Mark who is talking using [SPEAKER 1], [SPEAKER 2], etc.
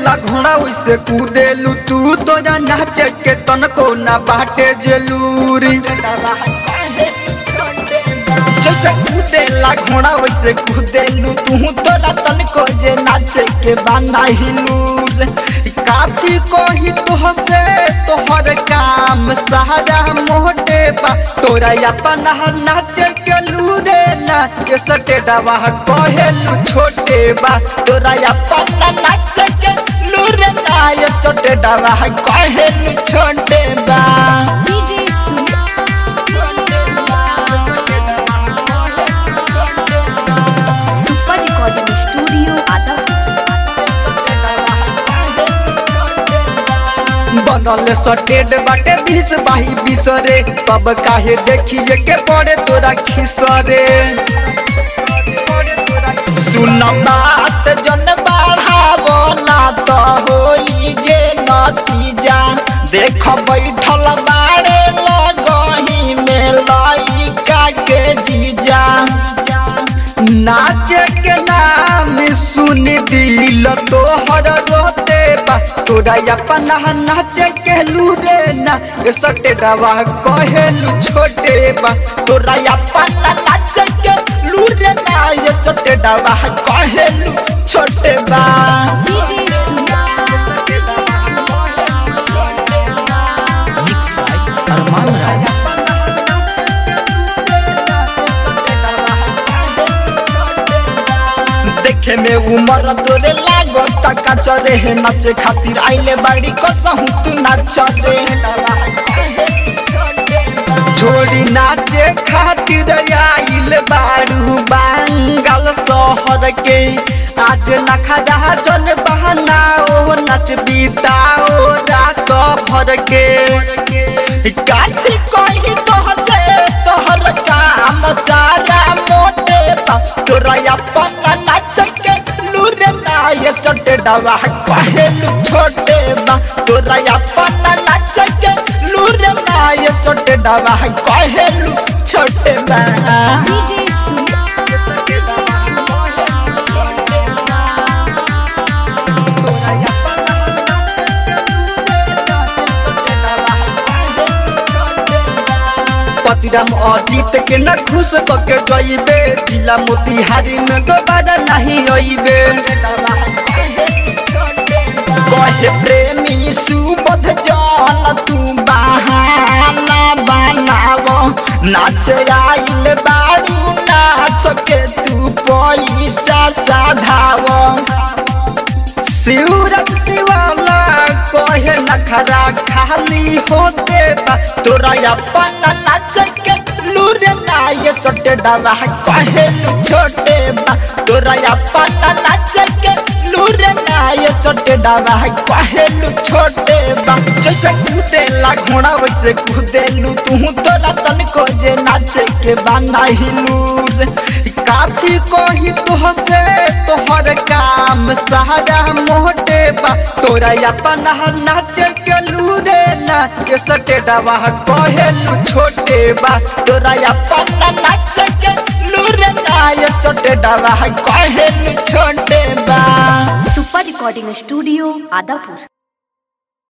[SPEAKER 1] कूदेला घोड़ा वैसे कूदेलू तू तोरा नाच के तनको ना बाटे जलूरी जैसे कूदेला घोड़ा वैसे कूदेलू तू तोरा तनको जे नाच के बाना हिलूर काफी कोही तुहसे तोहर काम सहारा मोटे बा तोरा अपन नाच के लूरे ना के सटे डबा कहेलू छोटे बा तोरा अपन नाच के लूरे ना ये सटे डबा कहेलू छोटे बा बनल सटेड बाटे 20 बाही 20 रे तब काहे देखिए के पड़े तोरा खिसरे सुन बात जन बढ़ावो ना तो होई जे नतीजा देख बैठल बाड़े लगही में लइका के जीजा नाच के नाम सुन दिल तोहर रोते बा तोरा अपन नाच के लूरे ना सटे डबा कहेलू छोटे बा तोरा अपन नाच के लूरे ना ये सटे डबा कहेलू छोटे बा देखे में उमर तोरे लागता कचरे है नाचे खातिर आइले बाड़ी कसहु तू नाच रे छोड़ी नाचे खातिर आइले बाड़ू बंगाल शहर के आज नखरा जन बहनाओ नच बीताओ रात भर के काठी कही तोहसे तोहर काम सारा मोटे बा तोरा अपन नाच के लूरे ना ये सटे डबा कहेलू छोटे बा तोरा अपन नाच के लूरे ना ये सटे डबा कहेलू छोटे बा पतिराम अजीत के न खुश करके जइबे जिला मोतिहारी में दोबारा नहीं अइबे कहे प्रेमी सुबोध जान तू बहाना बनावो नाच आइल बाड़ू नाच के तू पैसा साधावो शिवराज शिवाला कहे नखरा खाली होते बा तोरा अपन नाच के लूरे ना ये सटे डबा कहेलू छोटे बा तोरा अपन नाच के लूरे ना ये सटे डबा कहेलू छोटे बा जैसे कूदेला घोड़ा वैसे कूदेलू तू तोरा तनको जे नाच के बाना हिलूर काफी कोही तुहसे तोहर काम सहारा मोटे बा तोरा अपन नाच के लूरे ना के सटे डबा कहेलू छोटे बा तोरा अपन नाच के लूरे ना ये सटे डबा कहेलू छोटे बा।
[SPEAKER 2] Super recording studio Adapur.